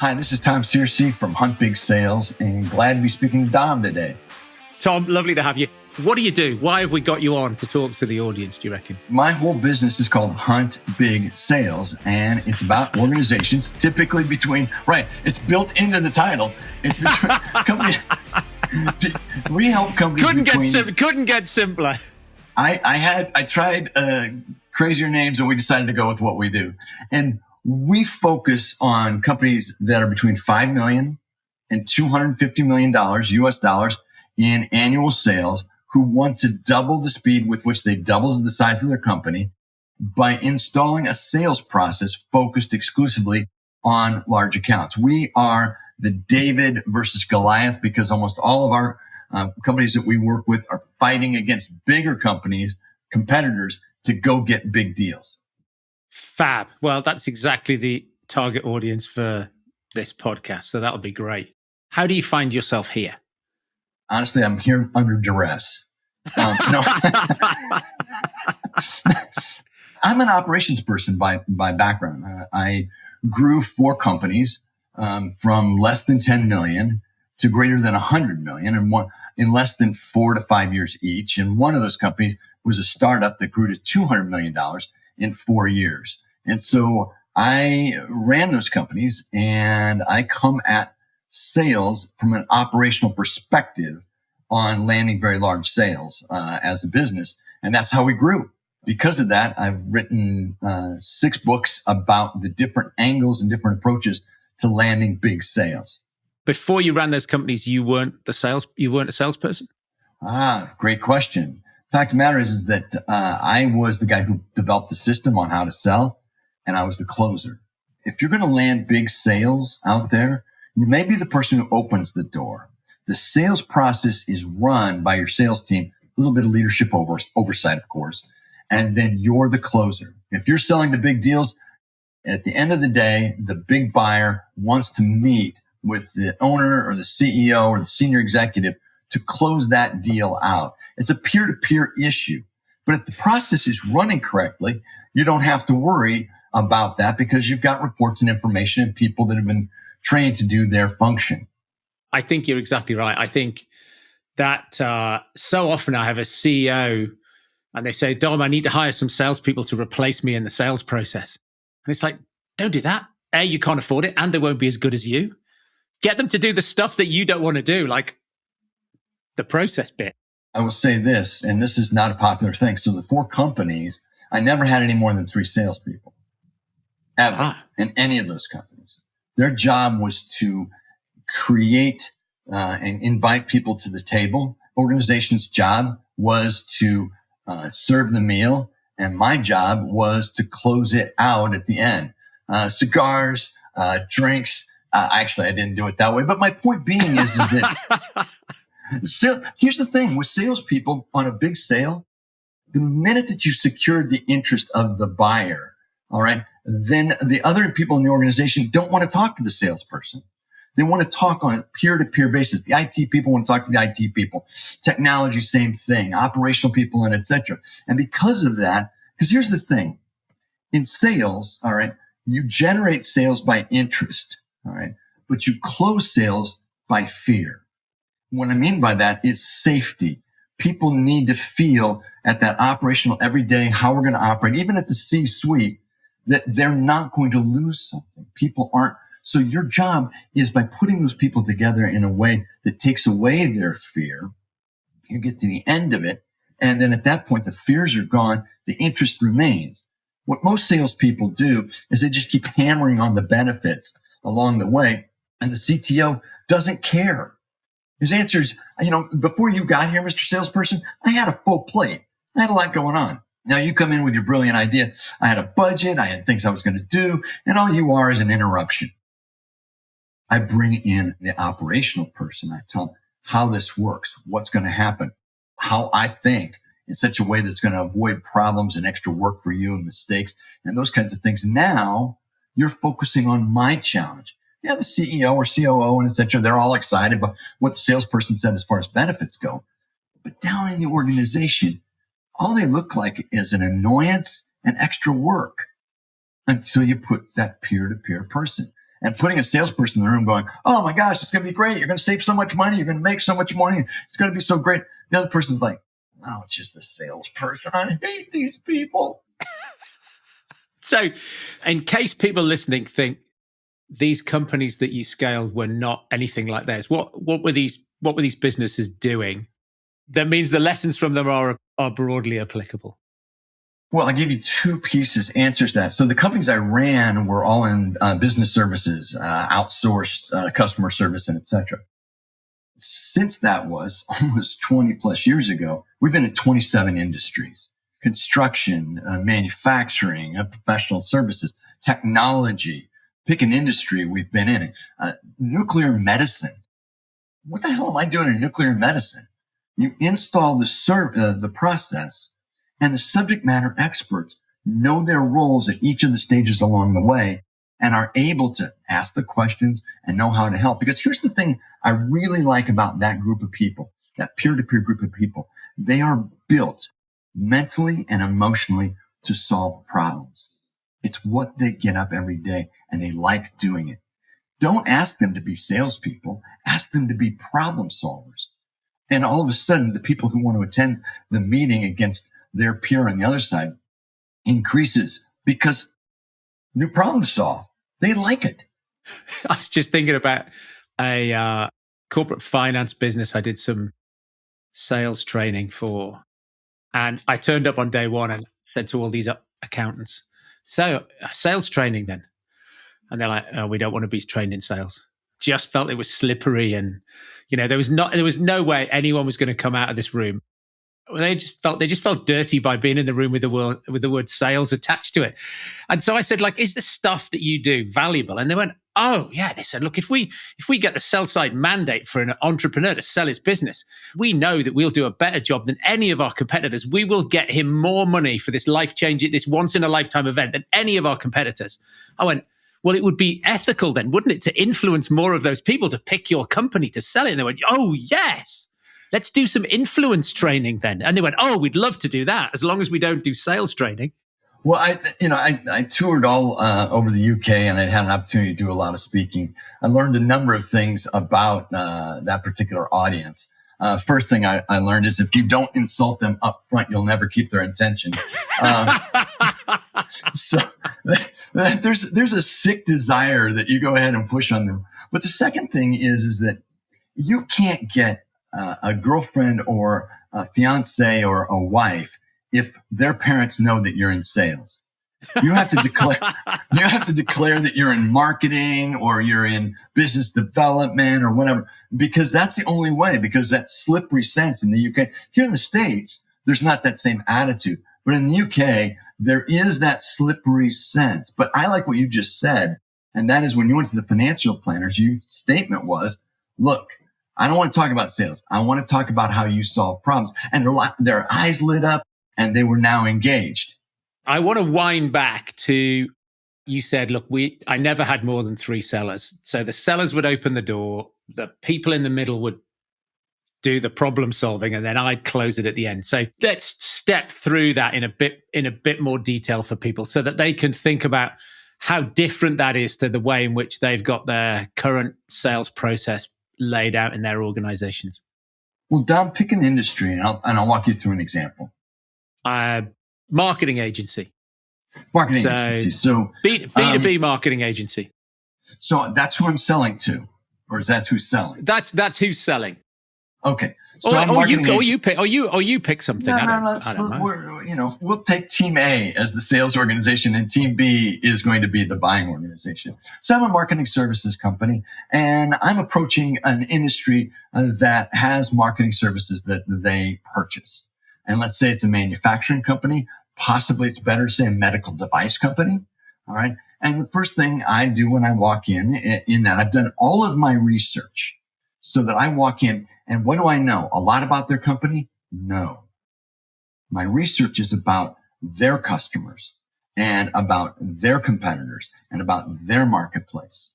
Hi, this is Tom Searcy from Hunt Big Sales, and glad to be speaking to Dom today. Tom, lovely to have you. What do you do? Why have we got you on to talk to the audience, do you reckon? My whole business is called Hunt Big Sales, and it's about organizations, typically it's built into the title. It's between companies. We help companies Couldn't get simpler. I tried crazier names, and we decided to go with what we do. And we focus on companies that are between $5 million and $250 million US dollars in annual sales, who want to double the speed with which they double the size of their company by installing a sales process focused exclusively on large accounts. We are the David versus Goliath, because almost all of our companies that we work with are fighting against bigger competitors, to go get big deals. Fab. Well, that's exactly the target audience for this podcast, so that'll be great. How do you find yourself here? Honestly, I'm here under duress. No. I'm an operations person by background. I grew 4 companies from less than 10 million to greater than 100 million in less than 4 to 5 years each. And one of those companies was a startup that grew to $200 million in 4 years. And so I ran those companies, and I come at sales from an operational perspective on landing very large sales as a business. And that's how we grew. Because of that, I've written 6 books about the different angles and different approaches to landing big sales. Before you ran those companies, you weren't a salesperson? Great question. Fact of the matter is that I was the guy who developed the system on how to sell, and I was the closer. If you're going to land big sales out there, you may be the person who opens the door. The sales process is run by your sales team, a little bit of leadership oversight, of course, and then you're the closer. If you're selling the big deals, at the end of the day, the big buyer wants to meet with the owner or the CEO or the senior executive to close that deal out. It's a peer-to-peer issue. But if the process is running correctly, you don't have to worry about that, because you've got reports and information and people that have been trained to do their function. I think you're exactly right. I think that so often I have a CEO and they say, Dom, I need to hire some salespeople to replace me in the sales process. And it's like, don't do that. A, you can't afford it, and they won't be as good as you. Get them to do the stuff that you don't want to do, like the process bit. I will say this, and this is not a popular thing. So the 4 companies, I never had any more than 3 salespeople, ever, in any of those companies. Their job was to create and invite people to the table. Organization's job was to serve the meal, and my job was to close it out at the end. Cigars, drinks. Actually, I didn't do it that way. But my point being is that here's the thing with salespeople on a big sale. The minute that you secured the interest of the buyer, all right, then the other people in the organization don't want to talk to the salesperson. They want to talk on a peer-to-peer basis. The IT people want to talk to the IT people. Technology, same thing. Operational people, and et cetera. And because of that, because here's the thing. In sales, all right, you generate sales by interest, all right, but you close sales by fear. What I mean by that is safety. People need to feel at that operational everyday, how we're going to operate, even at the C-suite, that they're not going to lose something. People aren't. So your job is, by putting those people together in a way that takes away their fear, you get to the end of it. And then at that point, the fears are gone. The interest remains. What most salespeople do is they just keep hammering on the benefits along the way. And the CTO doesn't care. His answer is, before you got here, Mr. Salesperson, I had a full plate. I had a lot going on. Now you come in with your brilliant idea. I had a budget. I had things I was going to do. And all you are is an interruption. I bring in the operational person. I tell them how this works, what's going to happen, how I think in such a way that's going to avoid problems and extra work for you and mistakes and those kinds of things. Now you're focusing on my challenge. Yeah, the CEO or COO and et cetera, they're all excited about what the salesperson said as far as benefits go. But down in the organization, all they look like is an annoyance and extra work until you put that peer-to-peer person. and putting a salesperson in the room going, oh my gosh, it's going to be great. You're going to save so much money. You're going to make so much money. It's going to be so great. The other person's like, oh, it's just a salesperson. I hate these people. So in case people listening think these companies that you scaled were not anything like theirs, what were these businesses doing? That means the lessons from them are broadly applicable. Well, I'll give you two answers to that. So the companies I ran were all in business services, outsourced customer service, and et cetera. Since that was almost 20 plus years ago, we've been in 27 industries: construction, manufacturing, professional services, technology. Pick an industry we've been in. Nuclear medicine. What the hell am I doing in nuclear medicine? You install the process, and the subject matter experts know their roles at each of the stages along the way and are able to ask the questions and know how to help. Because here's the thing I really like about that group of people, that peer-to-peer group of people. They are built mentally and emotionally to solve problems. It's what they get up every day, and they like doing it. Don't ask them to be salespeople. Ask them to be problem solvers. And all of a sudden, the people who want to attend the meeting against their peer on the other side increases because new problem to solve. They like it. I was just thinking about a corporate finance business I did some sales training for. And I turned up on day one and said to all these accountants, so sales training then. And they're like, oh, we don't want to be trained in sales. Just felt it was slippery. And, there was no way anyone was going to come out of this room. They just felt dirty by being in the room with the word sales attached to it. And so I said, like, is the stuff that you do valuable? And they went, oh yeah. They said, look, if we get the sell side mandate for an entrepreneur to sell his business, we know that we'll do a better job than any of our competitors. We will get him more money for this life-changing, this once in a lifetime event than any of our competitors. I went, well, it would be ethical then, wouldn't it, to influence more of those people to pick your company to sell it? And they went, oh yes. Let's do some influence training then. And they went, oh, we'd love to do that as long as we don't do sales training. Well, I toured all over the UK, and I had an opportunity to do a lot of speaking. I learned a number of things about that particular audience. First thing I learned is if you don't insult them up front, you'll never keep their attention. So there's a sick desire that you go ahead and push on them. But the second thing is that you can't get a girlfriend or a fiance or a wife if their parents know that you're in sales. You have to declare that you're in marketing or you're in business development or whatever, because that's the only way, because that slippery sense in the UK. Here in the States, there's not that same attitude, but in the UK, there is that slippery sense. But I like what you just said. And that is when you went to the financial planners, your statement was, look, I don't want to talk about sales. I want to talk about how you solve problems. And their eyes lit up and they were now engaged. I want to wind back to, you said, look, I never had more than 3 sellers. So the sellers would open the door. The people in the middle would do the problem solving, and then I'd close it at the end. So let's step through that in a bit more detail for people so that they can think about how different that is to the way in which they've got their current sales process laid out in their organizations. Well, Dom, pick an industry and I'll walk you through an example. Marketing agency. Agency. So B2B marketing agency. So that's who I'm selling to, or is that who's selling? That's who's selling. Okay. So you pick something. No. We'll take Team A as the sales organization, and Team B is going to be the buying organization. So I'm a marketing services company, and I'm approaching an industry that has marketing services that they purchase. And let's say it's a manufacturing company. Possibly it's better to say a medical device company. All right. And the first thing I do when I walk in that, I've done all of my research so that I walk in. And what do I know? A lot about their company? No. My research is about their customers and about their competitors and about their marketplace.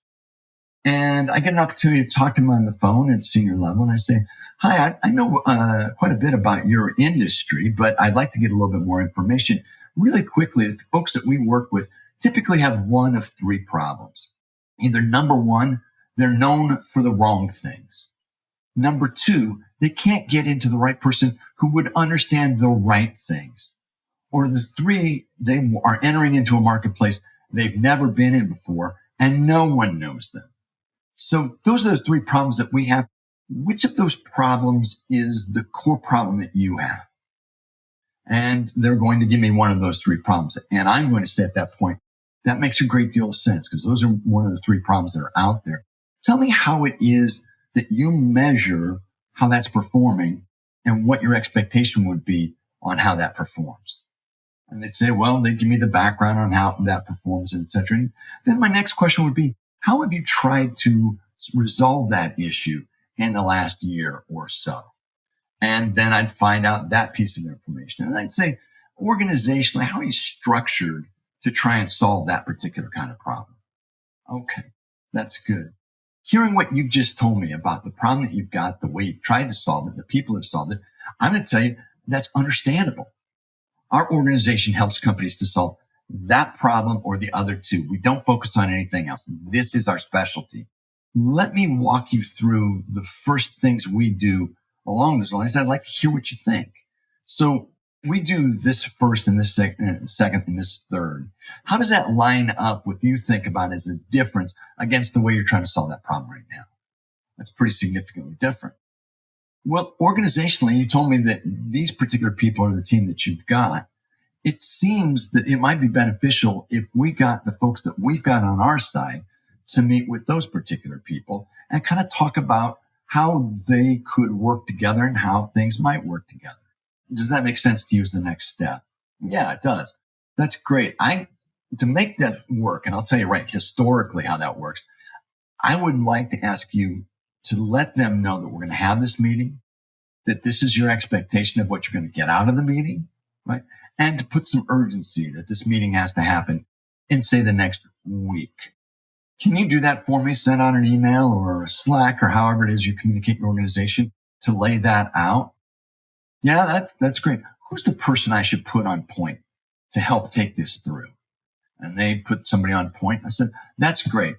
And I get an opportunity to talk to them on the phone at senior level. And I say, hi, I know quite a bit about your industry, but I'd like to get a little bit more information. Really quickly, the folks that we work with typically have one of 3 problems. Either number one, they're known for the wrong things. Number two, they can't get into the right person who would understand the right things. Or the three, they are entering into a marketplace they've never been in before and no one knows them. So those are the three problems that we have. Which of those problems is the core problem that you have? And they're going to give me one of those three problems. And I'm going to say at that point, that makes a great deal of sense because those are one of the three problems that are out there. Tell me how it is that you measure how that's performing and what your expectation would be on how that performs. And they'd say, well, they give me the background on how that performs, et cetera. And then my next question would be, how have you tried to resolve that issue in the last year or so? And then I'd find out that piece of information. And I'd say, organizationally, how are you structured to try and solve that particular kind of problem? Okay, that's good. Hearing what you've just told me about the problem that you've got, the way you've tried to solve it, the people have solved it, I'm going to tell you that's understandable. Our organization helps companies to solve that problem or the other two. We don't focus on anything else. This is our specialty. Let me walk you through the first things we do along those lines. I'd like to hear what you think. So we do this first and this second and this third. How does that line up with you think about as a difference against the way you're trying to solve that problem right now? That's pretty significantly different. Well, organizationally, you told me that these particular people are the team that you've got. It seems that it might be beneficial if we got the folks that we've got on our side to meet with those particular people and kind of talk about how they could work together and how things might work together. Does that make sense to you as the next step? Yeah, it does. That's great. To make that work, and I'll tell you right historically how that works, I would like to ask you to let them know that we're going to have this meeting, that this is your expectation of what you're going to get out of the meeting, right? And to put some urgency that this meeting has to happen in, say, the next week. Can you do that for me? Send out an email or a Slack or however it is you communicate your organization to lay that out. Yeah, that's great. Who's the person I should put on point to help take this through? And they put somebody on point. I said, that's great.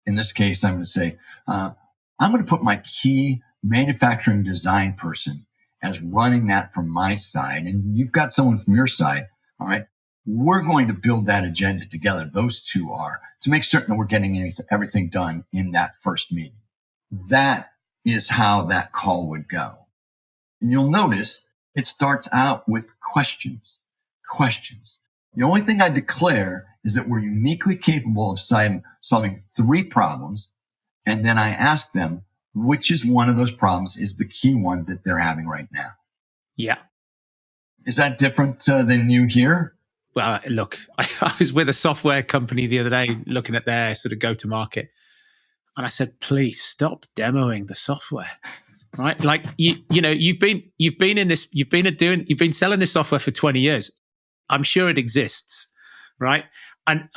In this case, I'm going to say, I'm going to put my key manufacturing design person as running that from my side. And you've got someone from your side. All right. We're going to build that agenda together. Those two are to make certain that we're getting everything done in that first meeting. That is how that call would go. And you'll notice it starts out with questions. The only thing I declare is that we're uniquely capable of solving three problems. And then I ask them, which is one of those problems is the key one that they're having right now. Yeah. Is that different than you here? Well, look, I was with a software company the other day looking at their sort of go-to-market. And I said, please stop demoing the software. Right? Like, you know, you've been selling this software for 20 years. I'm sure it exists. Right. And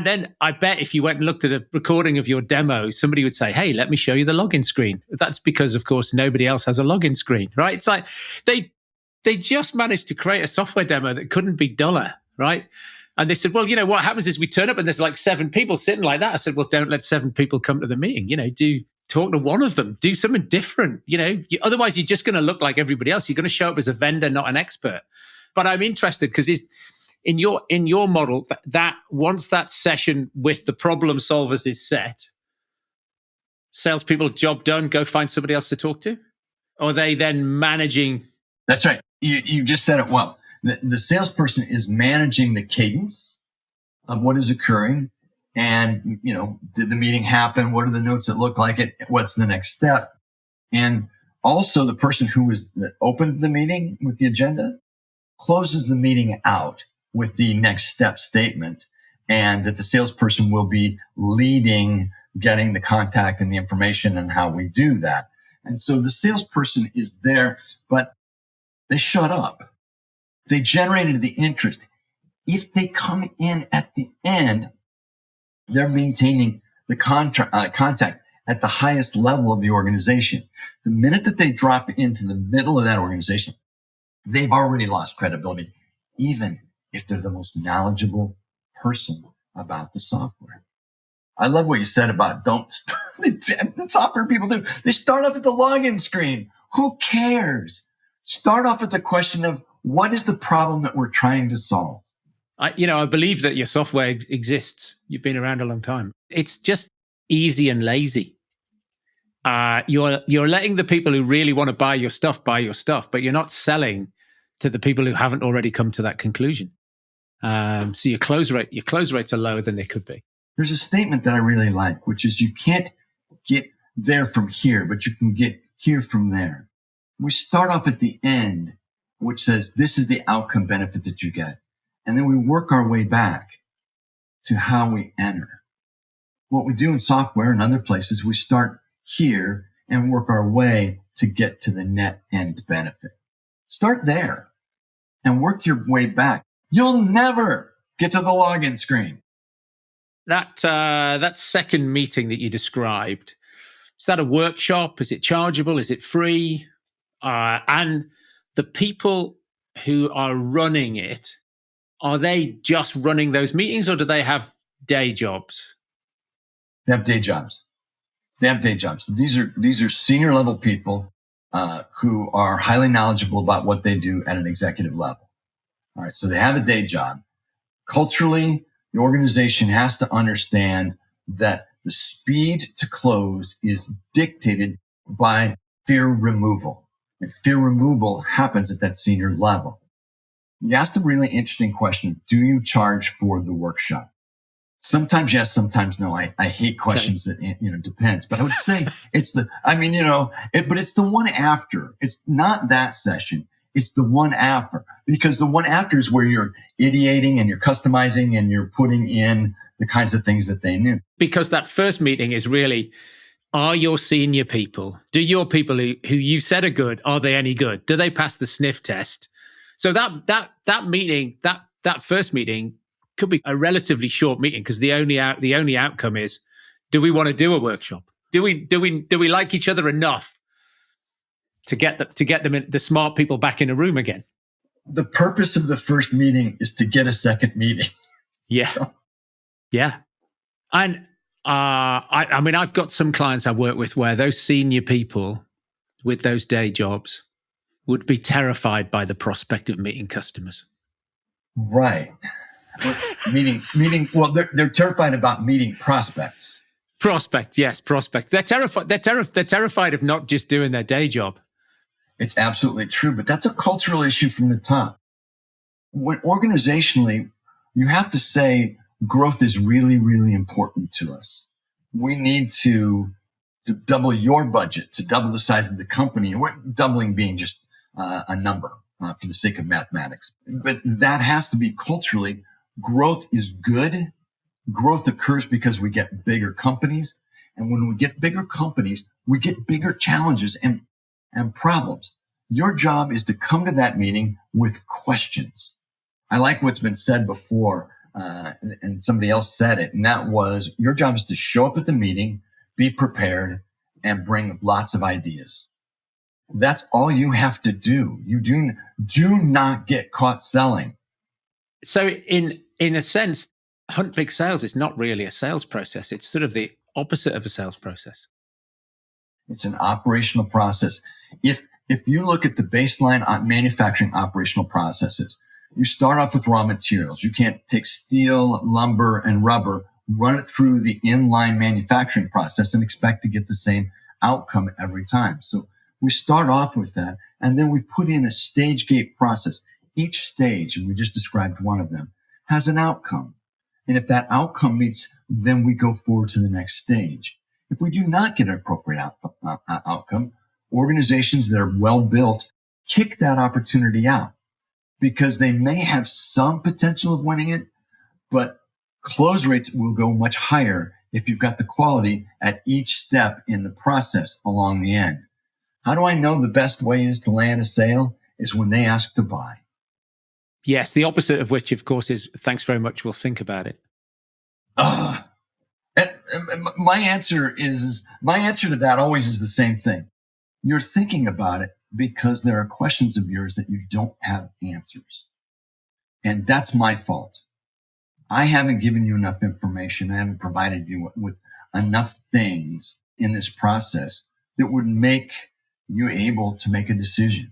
then I bet if you went and looked at a recording of your demo, somebody would say, hey, let me show you the login screen. That's because, of course, nobody else has a login screen. Right. It's like they just managed to create a software demo that couldn't be duller. Right. And they said, well, you know, what happens is we turn up and there's like 7 people sitting like that. I said, well, don't let 7 people come to the meeting. You know, talk to one of them, do something different. You know, otherwise you're just going to look like everybody else. You're going to show up as a vendor, not an expert. But I'm interested because in your model, that once that session with the problem solvers is set, salespeople, job done, go find somebody else to talk to? Or are they then managing? That's right. You just said it well. The salesperson is managing the cadence of what is occurring. And, you know, did the meeting happen? What are the notes that look like it? What's the next step? And also the person that opened the meeting with the agenda closes the meeting out with the next step statement, and that the salesperson will be leading, getting the contact and the information and how we do that. And so the salesperson is there, but they shut up. They generated the interest. If they come in at the end, they're maintaining the contact at the highest level of the organization. The minute that they drop into the middle of that organization, they've already lost credibility, even if they're the most knowledgeable person about the software. I love what you said about the software people do. They start off at the login screen. Who cares? Start off with the question of what is the problem that we're trying to solve? I believe that your software exists. You've been around a long time. It's just easy and lazy. You're letting the people who really want to buy your stuff, but you're not selling to the people who haven't already come to that conclusion. So your close rates are lower than they could be. There's a statement that I really like, which is you can't get there from here, but you can get here from there. We start off at the end, which says this is the outcome benefit that you get. And then we work our way back to how we enter. What we do in software and other places, we start here and work our way to get to the net end benefit. Start there and work your way back. You'll never get to the login screen. That second meeting that you described, is that a workshop? Is it chargeable? Is it free? And the people who are running it, are they just running those meetings or do they have day jobs? They have day jobs. These are senior level people who are highly knowledgeable about what they do at an executive level. All right, so they have a day job. Culturally, the organization has to understand that the speed to close is dictated by fear removal. And fear removal happens at that senior level. You asked a really interesting question. Do you charge for the workshop? Sometimes yes, sometimes no. I hate questions that, depends. But I would say but it's the one after. It's not that session. It's the one after, because the one after is where you're ideating and you're customizing and you're putting in the kinds of things that they knew. Because that first meeting is really, are your senior people, do your people who you said are good, are they any good? Do they pass the sniff test? So that meeting, that first meeting could be a relatively short meeting because the only outcome is, do we want to do a workshop? Do we like each other enough to get the smart people back in a room again? The purpose of the first meeting is to get a second meeting. Yeah. So. Yeah. And I've got some clients I work with where those senior people with those day jobs would be terrified by the prospect of meeting customers. Right. Well, they're terrified about meeting prospects. Prospect. They're terrified of not just doing their day job. It's absolutely true, but that's a cultural issue from the top. When organizationally, you have to say growth is really, really important to us. We need to double your budget, to double the size of the company. Doubling being just a number for the sake of mathematics. But that has to be culturally. Growth is good. Growth occurs because we get bigger companies. And when we get bigger companies, we get bigger challenges and problems. Your job is to come to that meeting with questions. I like what's been said before, and somebody else said it, and that was your job is to show up at the meeting, be prepared, and bring lots of ideas. That's all you have to do. You do not get caught selling. So in a sense, Hunt Big Sales is not really a sales process. It's sort of the opposite of a sales process. It's an operational process. If you look at the baseline on manufacturing operational processes, you start off with raw materials. You can't take steel, lumber, and rubber, run it through the inline manufacturing process and expect to get the same outcome every time. So we start off with that, and then we put in a stage gate process. Each stage, and we just described one of them, has an outcome. And if that outcome meets, then we go forward to the next stage. If we do not get an appropriate outcome, organizations that are well built kick that opportunity out because they may have some potential of winning it, but close rates will go much higher if you've got the quality at each step in the process along the end. How do I know the best way is to land a sale? Is when they ask to buy. Yes, the opposite of which, of course, is thanks very much, we'll think about it. My answer to that always is the same thing. You're thinking about it because there are questions of yours that you don't have answers. And that's my fault. I haven't given you enough information. I haven't provided you with enough things in this process that would make you able to make a decision.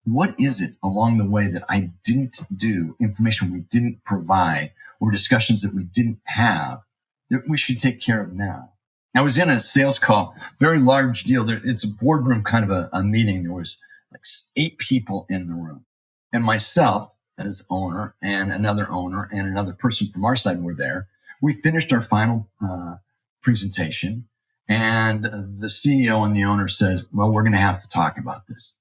What is it along the way that I didn't do, information we didn't provide, or discussions that we didn't have that we should take care of now? I was in a sales call, very large deal. It's a boardroom kind of a meeting. There was like 8 people in the room, and myself as owner and another person from our side were there. We finished our final presentation, and the CEO and the owner says, well, we're going to have to talk about this.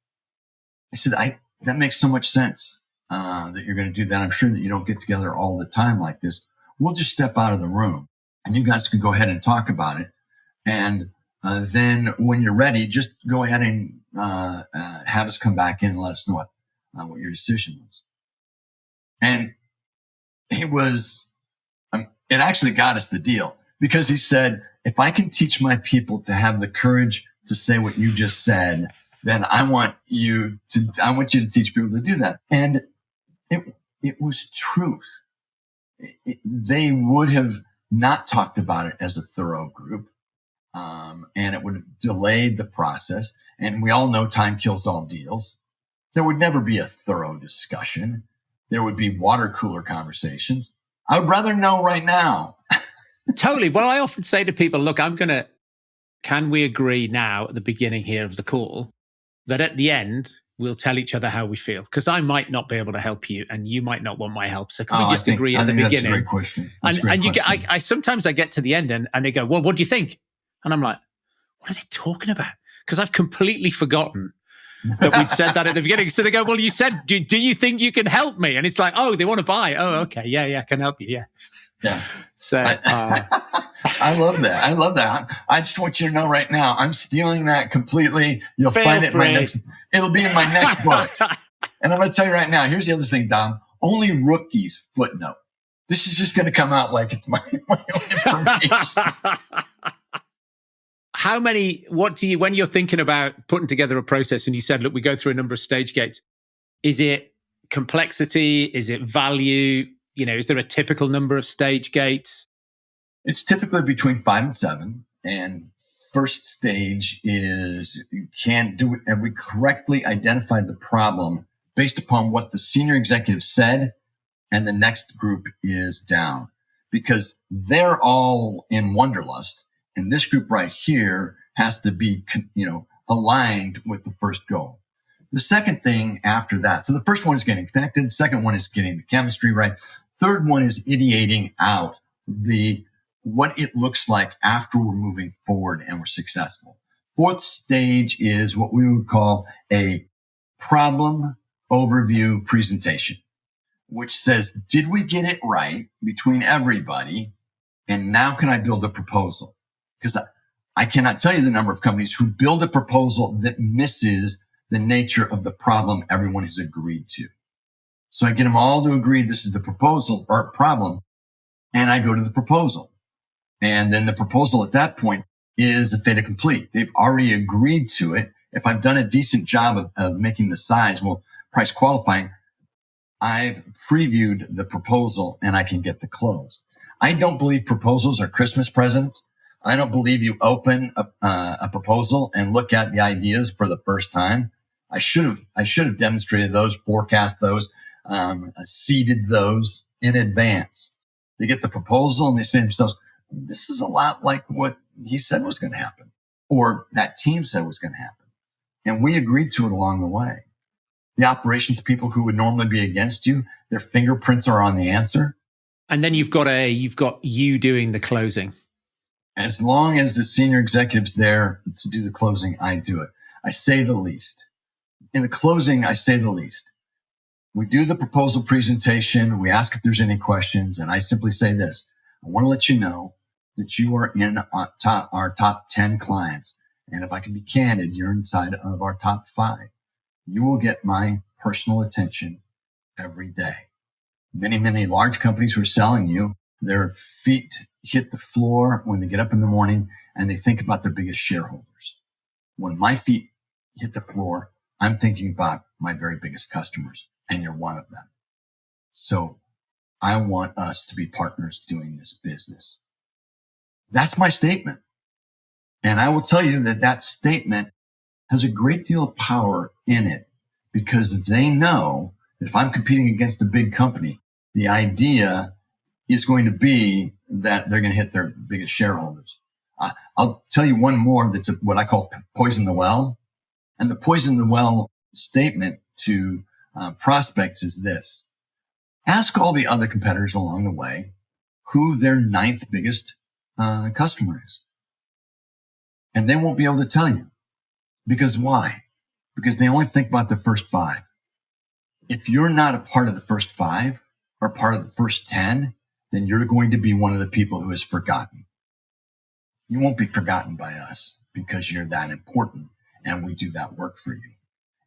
I said, that makes so much sense that you're going to do that. I'm sure that you don't get together all the time like this. We'll just step out of the room, and you guys can go ahead and talk about it. And then when you're ready, just go ahead and have us come back in and let us know what your decision was. And it actually got us the deal, because he said, if I can teach my people to have the courage to say what you just said, then I want you to teach people to do that. And it was truth. They would have not talked about it as a thorough group. And it would have delayed the process. And we all know time kills all deals. There would never be a thorough discussion. There would be water cooler conversations. I would rather know right now. Totally. Well, I often say to people, look, can we agree now at the beginning here of the call that at the end, we'll tell each other how we feel? Because I might not be able to help you and you might not want my help. So can we just agree at the beginning? That's a great question. I sometimes I get to the end and they go, well, what do you think? And I'm like, what are they talking about? Because I've completely forgotten that we'd said that at the beginning. So they go, well, you said, do you think you can help me? And it's like, oh, they want to buy. Oh, okay. Yeah, I can help you. Yeah. Yeah. So I love that. I love that. I just want you to know right now, I'm stealing that completely. You'll find it it'll be in my next book. And I'm going to tell you right now, here's the other thing, Dom. Only rookies footnote. This is just going to come out like it's my own information. When you're thinking about putting together a process and you said, look, we go through a number of stage gates, is it complexity? Is it value? Is there a typical number of stage gates? It's typically between 5 and 7. And first stage is, have we correctly identified the problem based upon what the senior executive said, and the next group is down, because they're all in wanderlust. And this group right here has to be, aligned with the first goal. The second thing after that, so the first one is getting connected. The second one is getting the chemistry right. Third one is ideating out what it looks like after we're moving forward and we're successful. Fourth stage is what we would call a problem overview presentation, which says, did we get it right between everybody? And now can I build a proposal? Because I cannot tell you the number of companies who build a proposal that misses the nature of the problem everyone has agreed to. So I get them all to agree this is the proposal or problem, and I go to the proposal. And then the proposal at that point is a fait accompli. They've already agreed to it. If I've done a decent job of making the size, price qualifying, I've previewed the proposal and I can get the close. I don't believe proposals are Christmas presents. I don't believe you open a proposal and look at the ideas for the first time. I should have demonstrated those, forecast those, seeded those in advance. They get the proposal and they say to themselves, this is a lot like what he said was going to happen, or that team said was going to happen. And we agreed to it along the way. The operations people who would normally be against you, their fingerprints are on the answer. And then you've got you doing the closing. As long as the senior executive's there to do the closing, I do it. I say the least. In the closing, I say the least. We do the proposal presentation. We ask if there's any questions. And I simply say this: I want to let you know that you are in our top 10 clients. And if I can be candid, you're inside of our top 5. You will get my personal attention every day. Many, many large companies who are selling you, their feet hit the floor when they get up in the morning and they think about their biggest shareholders. When my feet hit the floor, I'm thinking about my very biggest customers, and you're one of them. So I want us to be partners doing this business. That's my statement. And I will tell you that that statement has a great deal of power in it, because they know that if I'm competing against a big company, the idea is going to be that they're going to hit their biggest shareholders. I'll tell you one more that's what I call poison the well. And the poison the well statement to prospects is this: ask all the other competitors along the way who their ninth biggest customer is. And they won't be able to tell you. Because why? Because they only think about the first 5. If you're not a part of the first 5 or part of the first 10, then you're going to be one of the people who is forgotten. You won't be forgotten by us because you're that important and we do that work for you.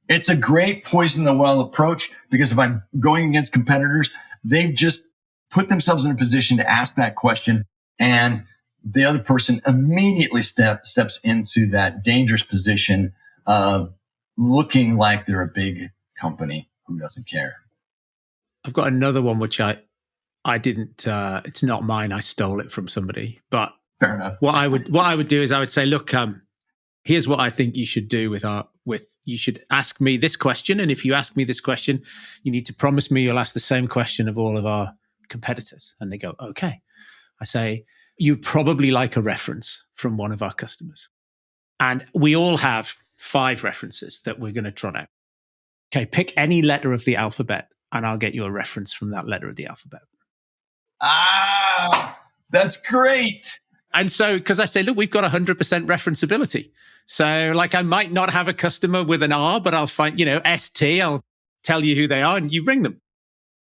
It's a great poison the well approach, because if I'm going against competitors, they've just put themselves in a position to ask that question, and the other person immediately steps into that dangerous position of looking like they're a big company who doesn't care. I've got another one which I didn't. It's not mine. I stole it from somebody. But fair enough. What I would do is I would say, look, here's what I think you should do you should ask me this question, and if you ask me this question, you need to promise me you'll ask the same question of all of our competitors. And they go, okay. I say, you'd probably like a reference from one of our customers. And we all have 5 references that we're going to trot out. Okay, pick any letter of the alphabet and I'll get you a reference from that letter of the alphabet. That's great. And so, because I say, look, we've got 100% referenceability. So like, I might not have a customer with an R, but I'll find, ST, I'll tell you who they are and you ring them.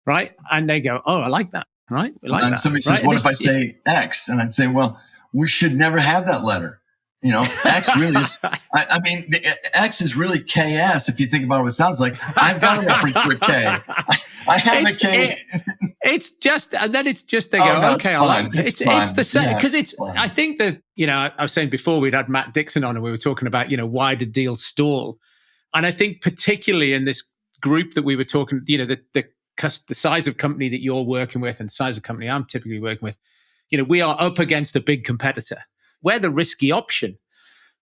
Right. And they go, oh, I like that. Right. We like and that. Somebody says, right? What if I say X? And I'd say, well, we should never have that letter. X really is, X is really KS. If you think about what it sounds like, I've got a reference with K. I have a K. It's just, and then it's just, they go, okay, I like it. It's the same. Because I think that, I was saying before we'd had Matt Dixon on and we were talking about, why did deals stall? And I think particularly in this group that we were talking, the size of company that you're working with and the size of company I'm typically working with, we are up against a big competitor. We're the risky option,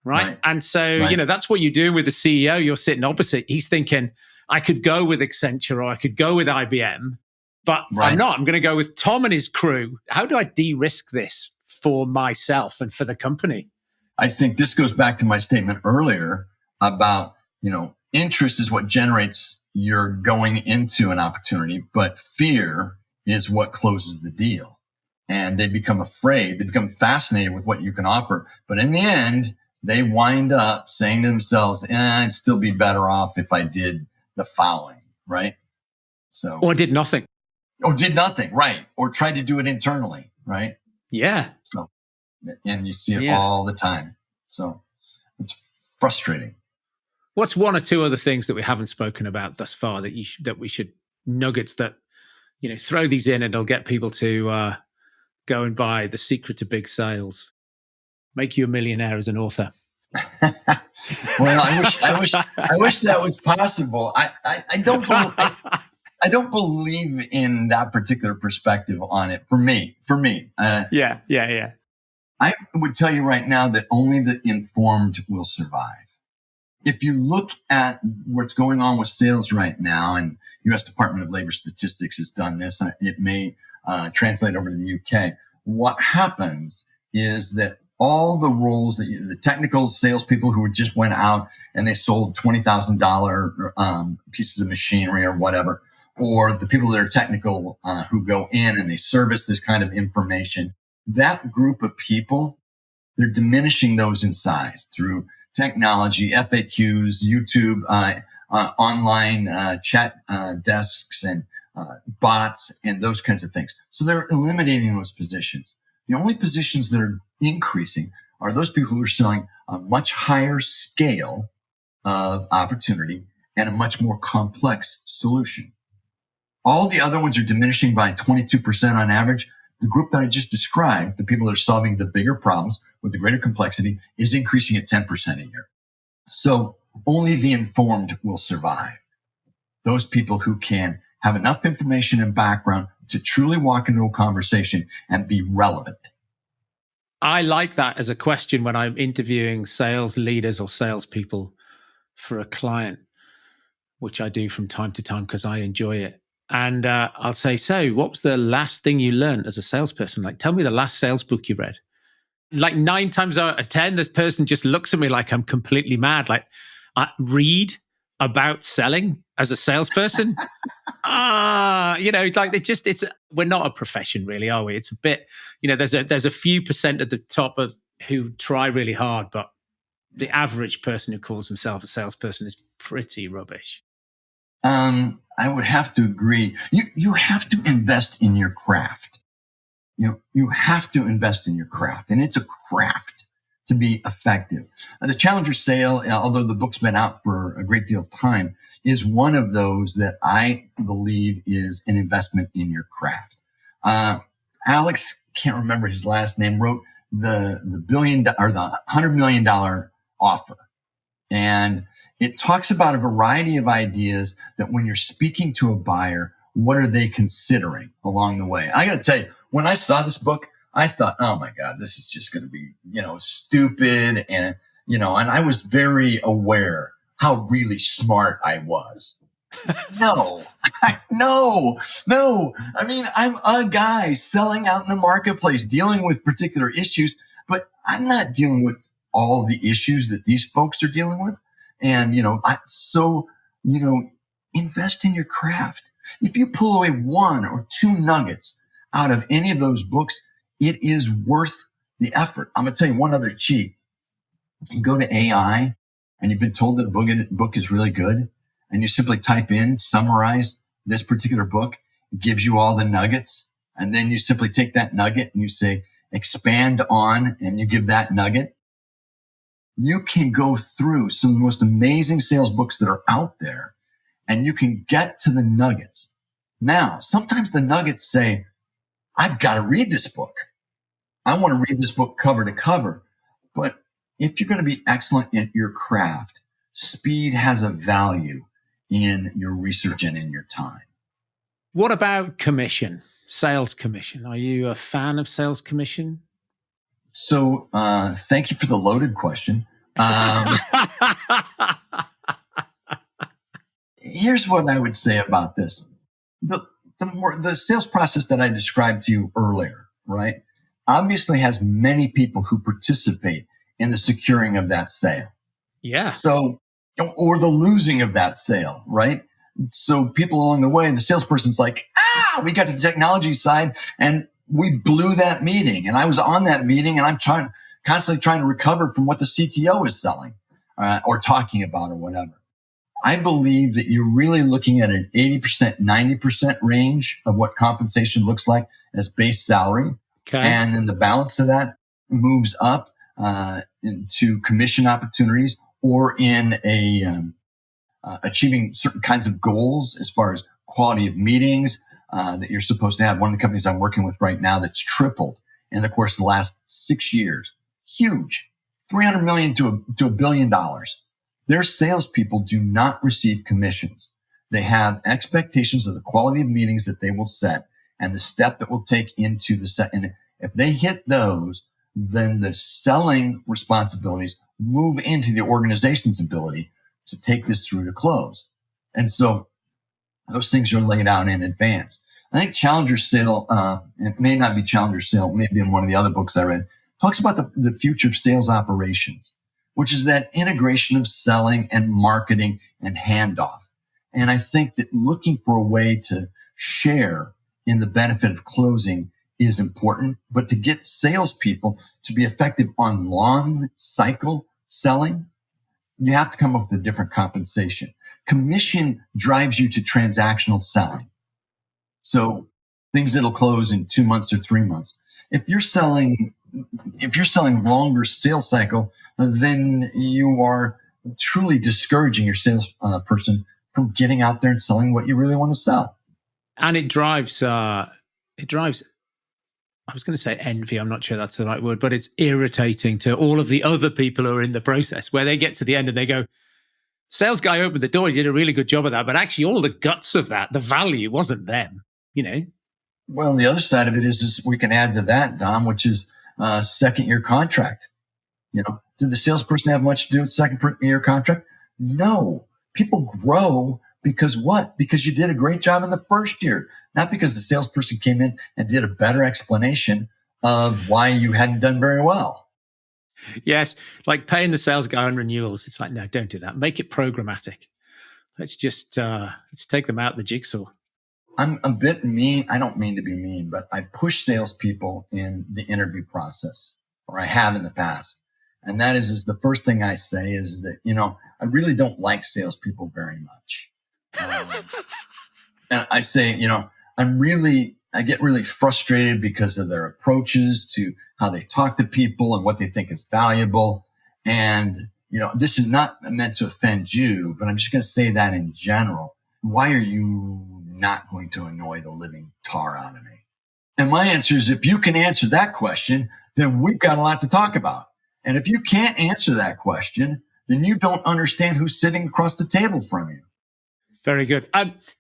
right? And so, that's what you're doing with the CEO. You're sitting opposite. He's thinking, I could go with Accenture or I could go with IBM, but I'm not. I'm going to go with Tom and his crew. How do I de-risk this for myself and for the company? I think this goes back to my statement earlier about, interest is what generates your going into an opportunity, but fear is what closes the deal. And they become afraid. They become fascinated with what you can offer. But in the end, they wind up saying to themselves, it'd still be better off if I did the following, right? Or did nothing. Right. Or tried to do it internally, right? Yeah. So, and you see it all the time. So it's frustrating. What's one or two other things that we haven't spoken about thus far that we should nuggets that, throw these in and it'll get people to go and buy The Secret to Big Sales, make you a millionaire as an author? Well, I wish that was possible. I don't believe in that particular perspective on it. For me. Yeah. I would tell you right now that only the informed will survive. If you look at what's going on with sales right now, and U.S. Department of Labor Statistics has done this, it may translate over to the UK. What happens is that all the roles that the technical salespeople who just went out and they sold $20,000 pieces of machinery or whatever, or the people that are technical who go in and they service this kind of information, that group of people, they're diminishing those in size through technology, FAQs, YouTube, online chat desks, and bots, and those kinds of things. So they're eliminating those positions. The only positions that are increasing are those people who are selling a much higher scale of opportunity and a much more complex solution. All the other ones are diminishing by 22% on average. The group that I just described, the people that are solving the bigger problems with the greater complexity, is increasing at 10% a year. So only the informed will survive. Those people who can have enough information and background, to truly walk into a conversation and be relevant? I like that as a question when I'm interviewing sales leaders or salespeople for a client, which I do from time to time because I enjoy it. And I'll say, so what was the last thing you learned as a salesperson? Like, tell me the last sales book you read. Like 9 times out of 10, this person just looks at me like I'm completely mad. Like, I read about selling as a salesperson. Like we're not a profession really, are we? It's a bit, there's a few percent at the top of who try really hard, but the average person who calls himself a salesperson is pretty rubbish. I would have to agree. You have to invest in your craft. You have to invest in your craft, and it's a craft to be effective. The Challenger sale, although the book's been out for a great deal of time, is one of those that I believe is an investment in your craft. Alex, can't remember his last name, wrote the $100 million offer. And it talks about a variety of ideas that when you're speaking to a buyer, what are they considering along the way? I got to tell you, when I saw this book, I thought, oh my God, this is just going to be, stupid. And, and I was very aware how really smart I was. No. I mean, I'm a guy selling out in the marketplace, dealing with particular issues, but I'm not dealing with all the issues that these folks are dealing with. And, invest in your craft. If you pull away 1 or 2 nuggets out of any of those books, it is worth the effort. I'm going to tell you one other cheat. You go to AI and you've been told that a book is really good, and you simply type in, summarize this particular book, it gives you all the nuggets. And then you simply take that nugget and you say, expand on, and you give that nugget. You can go through some of the most amazing sales books that are out there, and you can get to the nuggets. Now, sometimes the nuggets say, I've got to read this book. I want to read this book cover to cover. But if you're going to be excellent at your craft, speed has a value in your research and in your time. What about commission, sales commission? Are you a fan of sales commission? So thank you for the loaded question. Here's what I would say about this. The sales process that I described to you earlier, right, obviously has many people who participate in the securing of that sale. Yeah. So, or the losing of that sale, right? So people along the way, the salesperson's like, we got to the technology side and we blew that meeting. And I was on that meeting and I'm constantly trying to recover from what the CTO is selling or talking about or whatever. I believe that you're really looking at an 80%, 90% range of what compensation looks like as base salary. Okay. And then the balance of that moves up into commission opportunities or in achieving certain kinds of goals as far as quality of meetings that you're supposed to have. One of the companies I'm working with right now that's tripled in the course of the last 6 years. Huge. $300 million to $1 billion. Their salespeople do not receive commissions. They have expectations of the quality of meetings that they will set and the step that will take into the set. And if they hit those, then the selling responsibilities move into the organization's ability to take this through to close. And so those things are laid out in advance. I think Challenger Sale, it may not be Challenger Sale, maybe in one of the other books I read, talks about the future of sales operations, which is that integration of selling and marketing and handoff. And I think that looking for a way to share in the benefit of closing is important, but to get salespeople to be effective on long cycle selling, you have to come up with a different compensation. Commission drives you to transactional selling. So things that'll close in 2 months or 3 months. If you're selling longer sales cycle, then you are truly discouraging your sales person from getting out there and selling what you really want to sell. And it drives, I was going to say envy. I'm not sure that's the right word, but it's irritating to all of the other people who are in the process where they get to the end and they go, sales guy opened the door. He did a really good job of that. But actually all the guts of that, the value wasn't them, Well, the other side of it is we can add to that, Dom, which is second year contract. Did the salesperson have much to do with second year contract? No. People grow because what? Because you did a great job in the first year, not because the salesperson came in and did a better explanation of why you hadn't done very well. Yes, like paying the sales guy on renewals. It's like, no, don't do that. Make it programmatic. Let's just let's take them out the jigsaw. I'm a bit mean. I don't mean to be mean, but I push salespeople in the interview process, or I have in the past. And that is the first thing I say is that, I really don't like salespeople very much. And I say, I get really frustrated because of their approaches to how they talk to people and what they think is valuable. And, this is not meant to offend you, but I'm just going to say that in general. Why are you not going to annoy the living tar out of me? And my answer is, if you can answer that question, then we've got a lot to talk about. And if you can't answer that question, then you don't understand who's sitting across the table from you. Very good.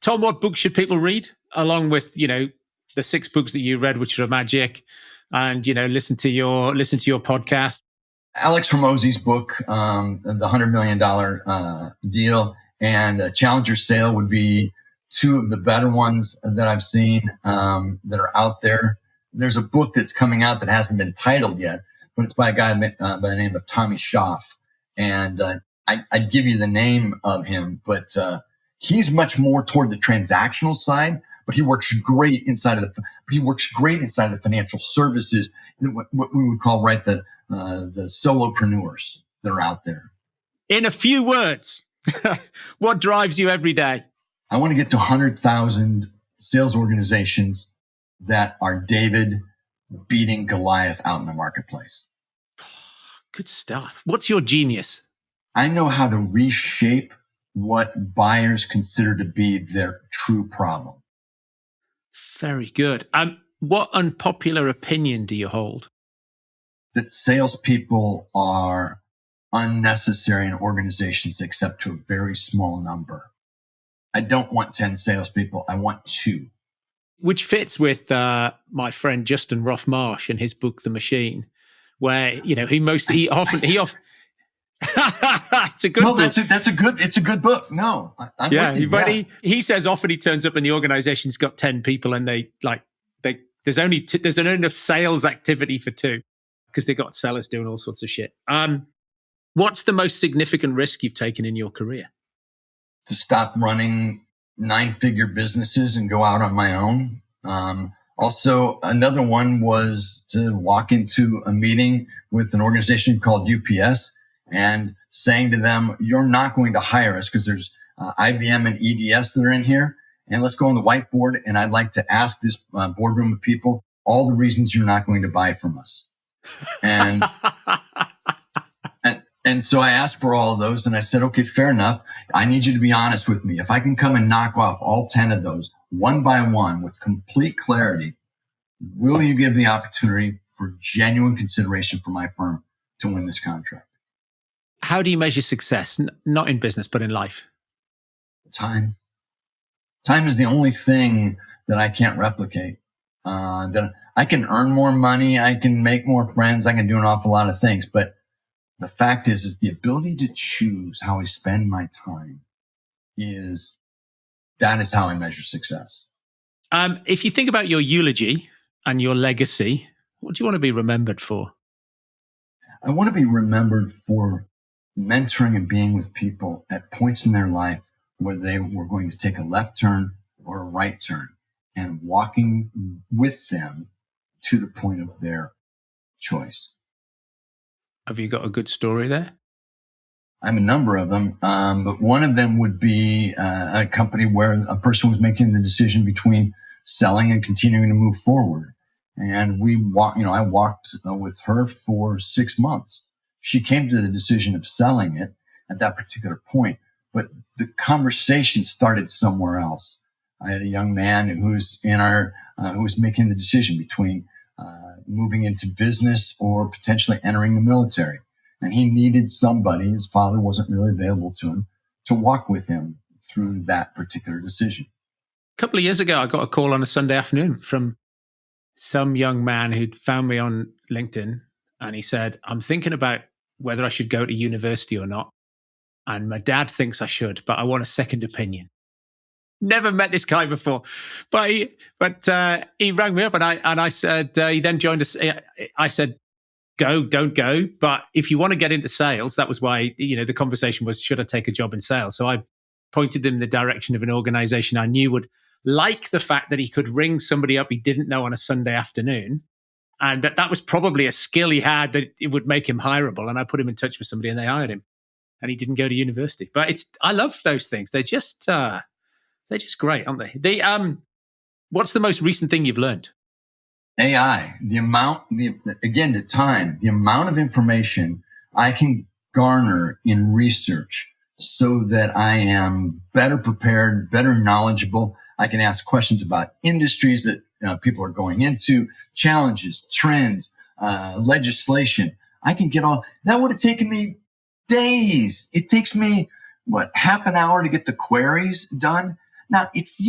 Tom, what books should people read along with, the 6 books that you read, which are magic, and, listen to your podcast? Alex Hormozi's book, The $100 Million Deal, and Challenger Sale would be 2 of the better ones that I've seen that are out there. There's a book that's coming out that hasn't been titled yet, but it's by a guy by the name of Tommy Schaaf. And I'd give you the name of him, but he's much more toward the transactional side, but he works great inside of the financial services, what we would call the solopreneurs that are out there. In a few words, what drives you every day? I want to get to 100,000 sales organizations that are David beating Goliath out in the marketplace. Good stuff. What's your genius? I know how to reshape what buyers consider to be their true problem. Very good. What unpopular opinion do you hold? That salespeople are unnecessary in organizations except to a very small number. I don't want 10 salespeople. I want 2. Which fits with my friend Justin Roth-Marsh and his book, The Machine, where he often. It's a good. No, book. It's a good book. No, I'm with you. But he says often he turns up and the organization's got 10 people and there's only there's enough sales activity for 2 because they got sellers doing all sorts of shit. What's the most significant risk you've taken in your career? To stop running 9-figure businesses and go out on my own. Also, another one was to walk into a meeting with an organization called UPS and saying to them, you're not going to hire us because there's IBM and EDS that are in here. And let's go on the whiteboard. And I'd like to ask this boardroom of people all the reasons you're not going to buy from us. And And so I asked for all of those and I said, okay, fair enough. I need you to be honest with me. If I can come and knock off all 10 of those one by one with complete clarity, will you give the opportunity for genuine consideration for my firm to win this contract? How do you measure success? Not in business, but in life? Time. Time is the only thing that I can't replicate. That I can earn more money. I can make more friends. I can do an awful lot of things, but the fact is the ability to choose how I spend my time that is how I measure success. If you think about your eulogy and your legacy, what do you want to be remembered for? I want to be remembered for mentoring and being with people at points in their life where they were going to take a left turn or a right turn and walking with them to the point of their choice. Have you got a good story there? I have a number of them, but one of them would be a company where a person was making the decision between selling and continuing to move forward. And I walked with her for 6 months. She came to the decision of selling it at that particular point, but the conversation started somewhere else. I had a young man who was making the decision between moving into business or potentially entering the military. And he needed somebody, his father wasn't really available to him, to walk with him through that particular decision. couple of years ago, I got a call on a Sunday afternoon from some young man who'd found me on LinkedIn. And he said, I'm thinking about whether I should go to university or not. And my dad thinks I should, but I want a second opinion. Never met this guy before, but he rang me up and I said, he then joined us. I said, go, don't go. But if you want to get into sales, that was why, the conversation was, should I take a job in sales? So I pointed him in the direction of an organization I knew would like the fact that he could ring somebody up he didn't know on a Sunday afternoon. And that was probably a skill he had that it would make him hireable. And I put him in touch with somebody and they hired him. And he didn't go to university. But I love those things. They're just great, aren't they? What's the most recent thing you've learned? AI. The amount of information I can garner in research so that I am better prepared, better knowledgeable. I can ask questions about industries that people are going into, challenges, trends, legislation. I can get all that. Would have taken me days. It takes me half an hour to get the queries done. Now it's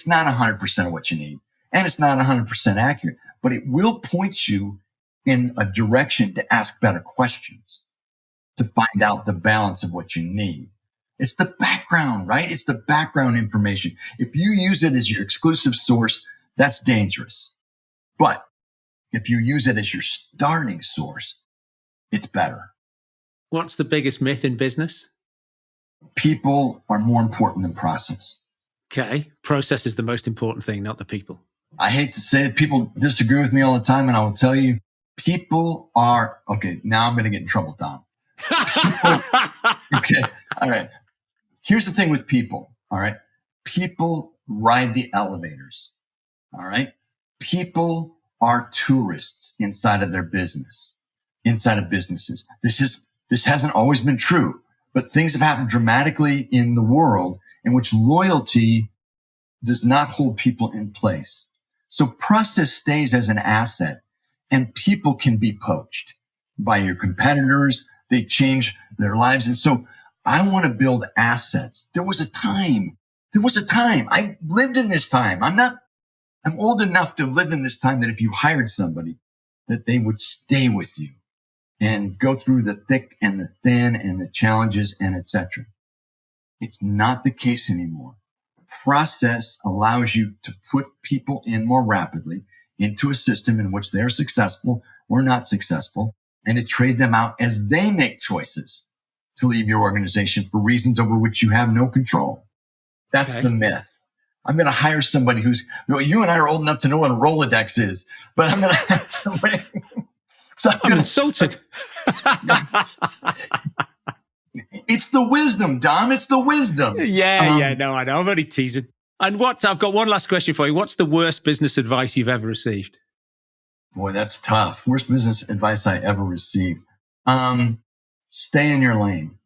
not 100% of what you need, and it's not 100% accurate, but it will point you in a direction to ask better questions, to find out the balance of what you need. It's the background, right? It's the background information. If you use it as your exclusive source, that's dangerous. But if you use it as your starting source, it's better. What's the biggest myth in business? People are more important than process. Okay. Process is the most important thing, not the people. I hate to say it. People disagree with me all the time, and I will tell you, people are, okay, now I'm going to get in trouble, Dom. Okay. All right. Here's the thing with people. All right. People ride the elevators. All right. People are tourists inside of their business, inside of businesses. This hasn't always been true, but things have happened dramatically in the world in which loyalty does not hold people in place. So process stays as an asset, and people can be poached by your competitors. They change their lives. And so I want to build assets. There was a time. I lived in this time. I'm old enough to have lived in this time that if you hired somebody, that they would stay with you and go through the thick and the thin and the challenges and etc. It's not the case anymore. Process allows you to put people in more rapidly into a system in which they're successful or not successful, and to trade them out as they make choices to leave your organization for reasons over which you have no control. That's the myth. I'm going to hire somebody you and I are old enough to know what a Rolodex is, but I'm going to hire somebody. I'm insulted. It's the wisdom, Dom. It's the wisdom. Yeah, no, I know. I'm only teasing. And I've got one last question for you. What's the worst business advice you've ever received? Boy, that's tough. Worst business advice I ever received. Stay in your lane.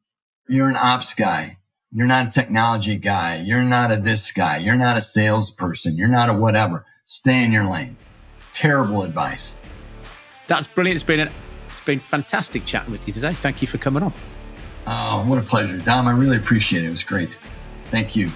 You're an ops guy. You're not a technology guy. You're not a this guy. You're not a salesperson. You're not a whatever. Stay in your lane. Terrible advice. That's brilliant. It's been fantastic chatting with you today. Thank you for coming on. Oh, what a pleasure. Dom, I really appreciate it. It was great. Thank you.